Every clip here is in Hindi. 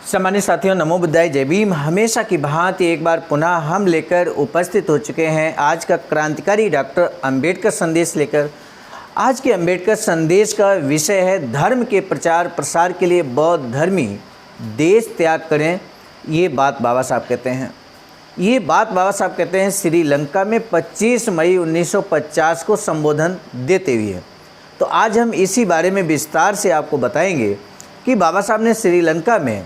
सम्मानित साथियों, नमो बुद्धाय, जय भीम। हमेशा की भांति एक बार पुनः हम लेकर उपस्थित हो चुके हैं आज का क्रांतिकारी डॉक्टर अंबेडकर संदेश लेकर। आज के अंबेडकर संदेश का विषय है धर्म के प्रचार प्रसार के लिए बौद्ध धर्मी देश त्याग करें। ये बात बाबा साहब कहते हैं। ये बात बाबा साहब कहते हैं श्रीलंका में 25 मई 1950 को संबोधन देते हुए। तो आज हम इसी बारे में विस्तार से आपको बताएंगे कि बाबा साहब ने श्रीलंका में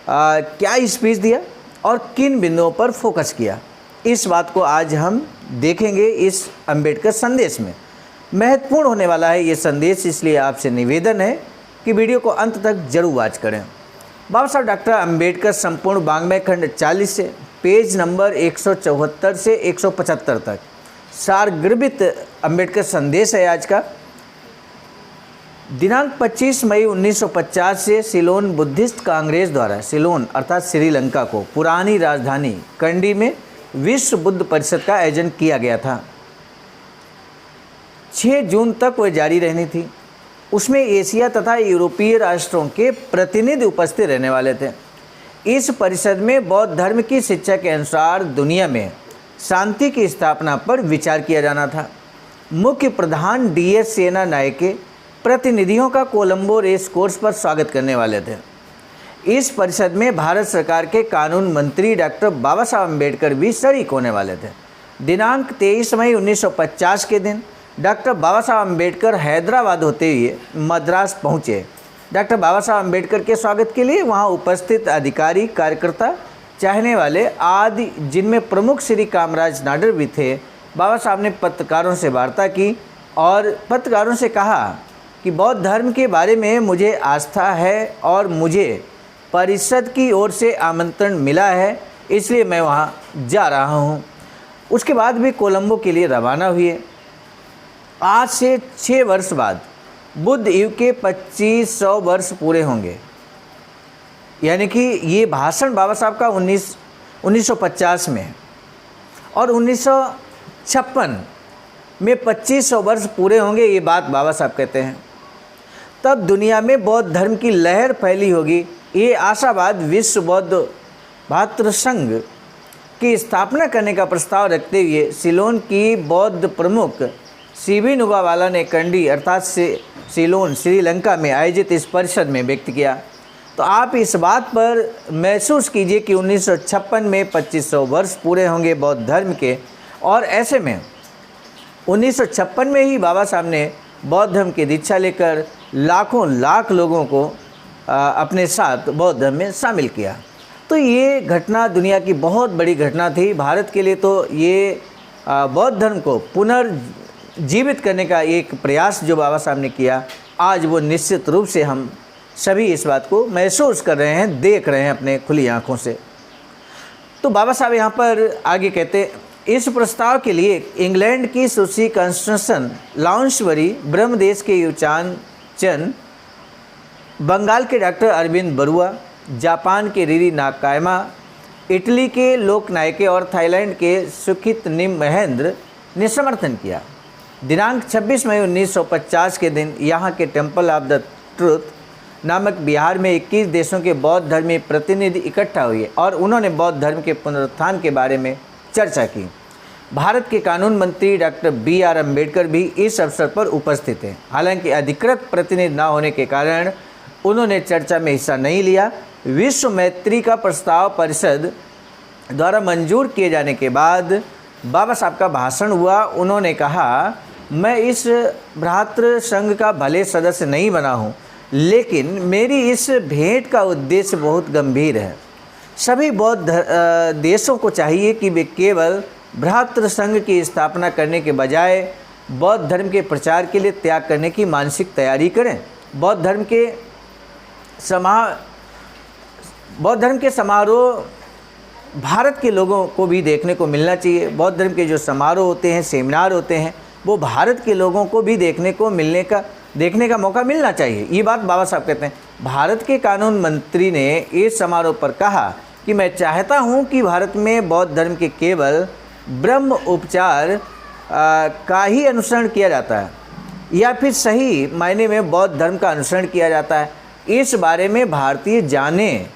क्या स्पीच दिया और किन बिंदुओं पर फोकस किया। इस बात को आज हम देखेंगे इस अंबेडकर संदेश में। महत्वपूर्ण होने वाला है ये संदेश, इसलिए आपसे निवेदन है कि वीडियो को अंत तक जरूर वॉच करें। बाबा साहब डॉक्टर अंबेडकर संपूर्ण वाङ्मय खंड 40 से पेज नंबर 174 से 175 तक सारगर्भित अंबेडकर संदेश है आज का। दिनांक 25 मई 1950 से सिलोन बुद्धिस्ट कांग्रेस द्वारा सिलोन अर्थात श्रीलंका को पुरानी राजधानी कंडी में विश्व बुद्ध परिषद का आयोजन किया गया था। 6 जून तक वह जारी रहनी थी। उसमें एशिया तथा यूरोपीय राष्ट्रों के प्रतिनिधि उपस्थित रहने वाले थे। इस परिषद में बौद्ध धर्म की शिक्षा के अनुसार दुनिया में शांति की स्थापना पर विचार किया जाना था। मुख्य प्रधान DS सेना नायके प्रतिनिधियों का कोलंबो रेस कोर्स पर स्वागत करने वाले थे। इस परिषद में भारत सरकार के कानून मंत्री डॉक्टर बाबा साहब अम्बेडकर भी शरीक होने वाले थे। दिनांक 23 मई 1950 के दिन डॉक्टर बाबा साहब अम्बेडकर हैदराबाद होते हुए मद्रास पहुँचे। डॉक्टर बाबा साहब अम्बेडकर के स्वागत के लिए वहाँ उपस्थित अधिकारी, कार्यकर्ता, चाहने वाले आदि, जिनमें प्रमुख श्री कामराज नाडर भी थे, बाबा साहब ने पत्रकारों से वार्ता की और पत्रकारों से कहा कि बौद्ध धर्म के बारे में मुझे आस्था है और मुझे परिषद की ओर से आमंत्रण मिला है, इसलिए मैं वहाँ जा रहा हूँ। उसके बाद भी कोलंबो के लिए रवाना हुए। आज से 6 वर्ष बाद बुद्ध युग के 2500 वर्ष पूरे होंगे। यानी कि ये भाषण बाबा साहब का 1950 में और 1956 में 2500 वर्ष पूरे होंगे, ये बात बाबा साहब कहते हैं। तब दुनिया में बौद्ध धर्म की लहर फैली होगी। ये आशावाद विश्व बौद्ध भातृ संघ की स्थापना करने का प्रस्ताव रखते हुए सिलोन की बौद्ध प्रमुख सीवी नुगावाला ने कंडी अर्थात सिलोन श्रीलंका में आयोजित इस परिषद में व्यक्त किया। तो आप इस बात पर महसूस कीजिए कि 1956 में 2500 वर्ष पूरे होंगे बौद्ध धर्म के, और ऐसे में 1956 में ही बाबा साहब ने बौद्ध धर्म की दीक्षा लेकर लाखों लाख लोगों को अपने साथ बौद्ध धर्म में शामिल किया। तो ये घटना दुनिया की बहुत बड़ी घटना थी। भारत के लिए तो ये बौद्ध धर्म को पुनर्जीवित करने का एक प्रयास जो बाबा साहब ने किया, आज वो निश्चित रूप से हम सभी इस बात को महसूस कर रहे हैं, देख रहे हैं अपने खुली आँखों से। तो बाबा साहब यहाँ पर आगे कहते, इस प्रस्ताव के लिए इंग्लैंड की सुशी कॉन्स्टिट्यूशन लाउंसबरी, ब्रह्मदेश के युचान चन, बंगाल के डॉक्टर अरविंद बरुआ, जापान के रिरी नाकायमा, इटली के लोक नायके और थाईलैंड के सुखित निम महेंद्र ने समर्थन किया। दिनांक 26 मई 1950 के दिन यहाँ के टेम्पल ऑफ द ट्रूथ नामक बिहार में 21 देशों के बौद्ध धर्मी प्रतिनिधि इकट्ठा हुए और उन्होंने बौद्ध धर्म के पुनरुत्थान के बारे में चर्चा की। भारत के कानून मंत्री डॉक्टर BR अम्बेडकर भी इस अवसर पर उपस्थित थे। हालांकि अधिकृत प्रतिनिधि न होने के कारण उन्होंने चर्चा में हिस्सा नहीं लिया। विश्व मैत्री का प्रस्ताव परिषद द्वारा मंजूर किए जाने के बाद बाबा साहब का भाषण हुआ। उन्होंने कहा, मैं इस भ्रातृ संघ का भले सदस्य नहीं बना हूँ, लेकिन मेरी इस भेंट का उद्देश्य बहुत गंभीर है। सभी बौद्ध देशों को चाहिए कि वे केवल भ्रातृ संघ की स्थापना करने के बजाय बौद्ध धर्म के प्रचार के लिए त्याग करने की मानसिक तैयारी करें। बौद्ध धर्म के समारोह भारत के लोगों को भी देखने को मिलना चाहिए। बौद्ध धर्म के जो समारोह होते हैं, सेमिनार होते हैं, वो भारत के लोगों को भी देखने का मौका मिलना चाहिए। ये बात बाबा साहब कहते हैं। भारत के कानून मंत्री ने इस समारोह पर कहा कि मैं चाहता हूं कि भारत में बौद्ध धर्म के केवल ब्रह्म उपचार का ही अनुसरण किया जाता है या फिर सही मायने में बौद्ध धर्म का अनुसरण किया जाता है। इस बारे में भारतीय जाने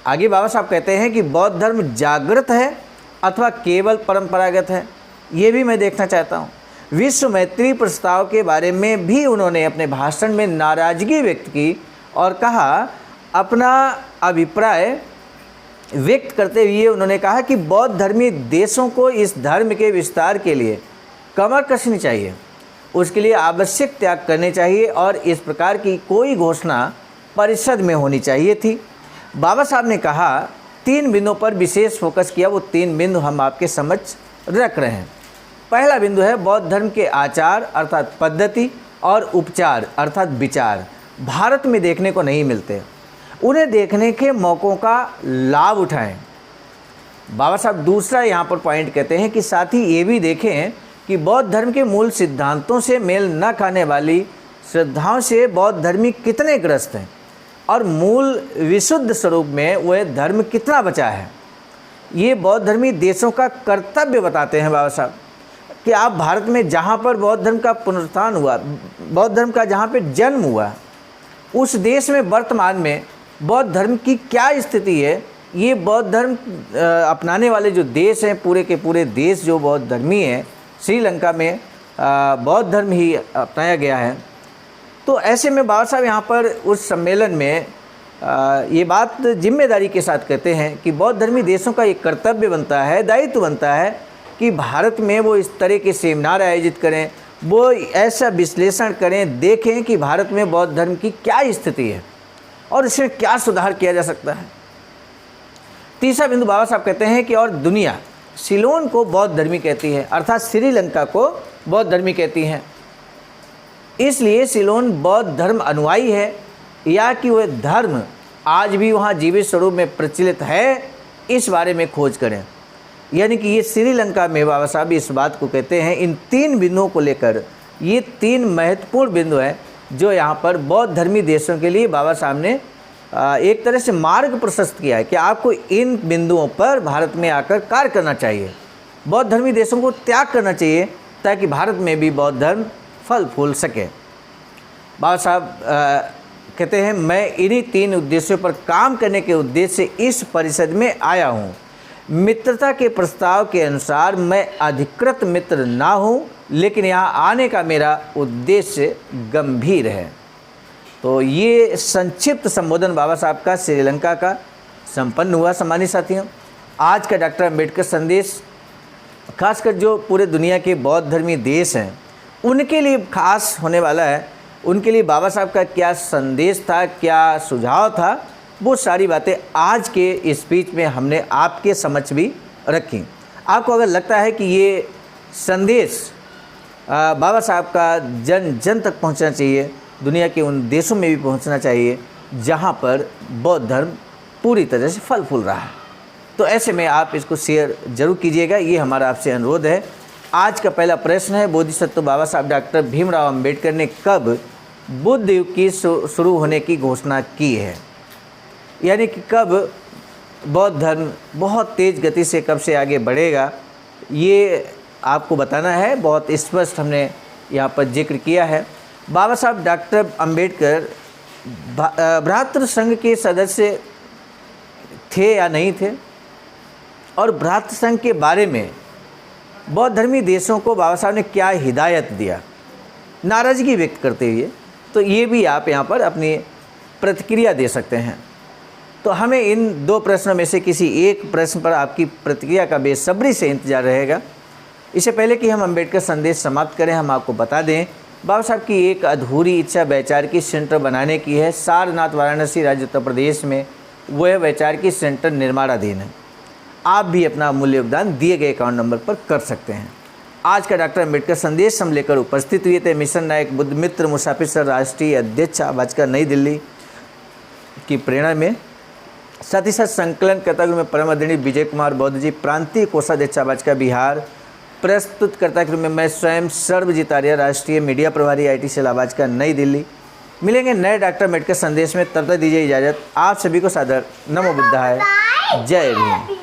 आगे बाबा साहब कहते हैं कि बौद्ध धर्म जागृत है अथवा केवल परंपरागत है, ये भी मैं देखना चाहता हूँ। विश्व मैत्री प्रस्ताव के बारे में भी उन्होंने अपने भाषण में नाराज़गी व्यक्त की और कहा, अपना अभिप्राय व्यक्त करते हुए उन्होंने कहा कि बौद्ध धर्मी देशों को इस धर्म के विस्तार के लिए कमर कसनी चाहिए, उसके लिए आवश्यक त्याग करने चाहिए और इस प्रकार की कोई घोषणा परिषद में होनी चाहिए थी। बाबा साहब ने कहा, 3 बिंदुओं पर विशेष फोकस किया, वो 3 बिंदु हम आपके समक्ष रख रहे हैं। पहला बिंदु है बौद्ध धर्म के आचार अर्थात पद्धति और उपचार अर्थात विचार भारत में देखने को नहीं मिलते, उन्हें देखने के मौक़ों का लाभ उठाएं। बाबा साहब दूसरा यहाँ पर पॉइंट कहते हैं कि साथ ही ये भी देखें कि बौद्ध धर्म के मूल सिद्धांतों से मेल न खाने वाली श्रद्धाओं से बौद्ध धर्मी कितने ग्रस्त हैं और मूल विशुद्ध स्वरूप में वह धर्म कितना बचा है। ये बौद्ध धर्मी देशों का कर्तव्य बताते हैं बाबा साहब कि आप भारत में जहाँ पर बौद्ध धर्म का पुनरुत्थान हुआ, बौद्ध धर्म का जहाँ पे जन्म हुआ, उस देश में वर्तमान में बौद्ध धर्म की क्या स्थिति है। ये बौद्ध धर्म अपनाने वाले जो देश हैं, पूरे के पूरे देश जो बौद्ध धर्मी हैं, श्रीलंका में बौद्ध धर्म ही अपनाया गया है। तो ऐसे में बाबा साहब यहाँ पर उस सम्मेलन में ये बात जिम्मेदारी के साथ कहते हैं कि बौद्ध धर्मी देशों का एक कर्तव्य बनता है, दायित्व बनता है कि भारत में वो इस तरह के सेमिनार आयोजित करें, वो ऐसा विश्लेषण करें, देखें कि भारत में बौद्ध धर्म की क्या स्थिति है और इसमें क्या सुधार किया जा सकता है। तीसरा बिंदु बाबा साहब कहते हैं कि और दुनिया सिलोन को बौद्ध धर्मी कहती है अर्थात श्रीलंका को बौद्ध धर्मी कहती हैं, इसलिए सिलोन बौद्ध धर्म अनुयायी है या कि वह धर्म आज भी वहाँ जीवित स्वरूप में प्रचलित है, इस बारे में खोज करें। यानी कि ये श्रीलंका में बाबा साहब इस बात को कहते हैं। इन 3 बिंदुओं को लेकर ये 3 महत्वपूर्ण बिंदु हैं जो यहाँ पर बौद्ध धर्मी देशों के लिए बाबा साहब ने एक तरह से मार्ग प्रशस्त किया है कि आपको इन बिंदुओं पर भारत में आकर कार्य करना चाहिए, बौद्ध धर्मी देशों को त्याग करना चाहिए ताकि भारत में भी बौद्ध धर्म फल फूल सके। बाबा साहब कहते हैं, मैं इन्हीं 3 उद्देश्यों पर काम करने के उद्देश्य से इस परिषद में आया हूँ। मित्रता के प्रस्ताव के अनुसार मैं अधिकृत मित्र ना हूँ, लेकिन यहाँ आने का मेरा उद्देश्य गंभीर है। तो ये संक्षिप्त संबोधन बाबा साहब का श्रीलंका का संपन्न हुआ। सम्मानित साथियों, आज का डॉक्टर अम्बेडकर संदेश खासकर जो पूरे दुनिया के बौद्ध धर्मी देश हैं उनके लिए खास होने वाला है। उनके लिए बाबा साहब का क्या संदेश था, क्या सुझाव था, वो सारी बातें आज के स्पीच में हमने आपके समक्ष भी रखी। आपको अगर लगता है कि ये संदेश बाबा साहब का जन जन तक पहुंचना चाहिए, दुनिया के उन देशों में भी पहुंचना चाहिए जहां पर बौद्ध धर्म पूरी तरह से फल फूल रहा है, तो ऐसे में आप इसको शेयर जरूर कीजिएगा, ये हमारा आपसे अनुरोध है। आज का पहला प्रश्न है, बोधिसत्व बाबा साहब डॉक्टर भीमराव अंबेडकर ने कब बुद्ध युग की शुरू होने की घोषणा की है। यानी कि कब बौद्ध धर्म बहुत तेज़ गति से कब से आगे बढ़ेगा, ये आपको बताना है। बहुत स्पष्ट हमने यहाँ पर जिक्र किया है। बाबा साहब डॉक्टर अंबेडकर भ्रातृ संघ के सदस्य थे या नहीं थे, और भ्रातृ संघ के बारे में बौद्ध धर्मी देशों को बाबा साहब ने क्या हिदायत दिया, नाराज़गी व्यक्त करते हुए, तो ये भी आप यहाँ पर अपनी प्रतिक्रिया दे सकते हैं। तो हमें इन 2 प्रश्नों में से किसी एक प्रश्न पर आपकी प्रतिक्रिया का बेसब्री से इंतजार रहेगा। इससे पहले कि हम अम्बेडकर संदेश समाप्त करें, हम आपको बता दें बाबा साहब की एक अधूरी इच्छा वैचारिकी सेंटर बनाने की है। सारनाथ वाराणसी राज्य उत्तर प्रदेश में वह वैचारिकी सेंटर निर्माणाधीन है। आप भी अपना मूल्य योगदान दिए गए अकाउंट नंबर पर कर सकते हैं। आज का डॉक्टर अम्बेडकर संदेश हम लेकर उपस्थित हुए थे मिशन नायक बुद्ध मित्र मुसाफिर सर राष्ट्रीय अध्यक्ष भाजपा नई दिल्ली की प्रेरणा में, साथ ही साथ संकलन करता में परम आदरणीय विजय कुमार बौद्ध जी, प्रांतीय कोषाध्यक्ष भाजपा बिहार, प्रस्तुतकर्ता के रूप में मैं स्वयं सर्वजीत आर्य, राष्ट्रीय मीडिया प्रभारी IT सेल भाजपा नई दिल्ली। मिलेंगे नए डॉक्टर अम्बेडकर संदेश में, तब तक दीजिए इजाज़त। आप सभी को सादर नमो बुद्धाय, जय भीम।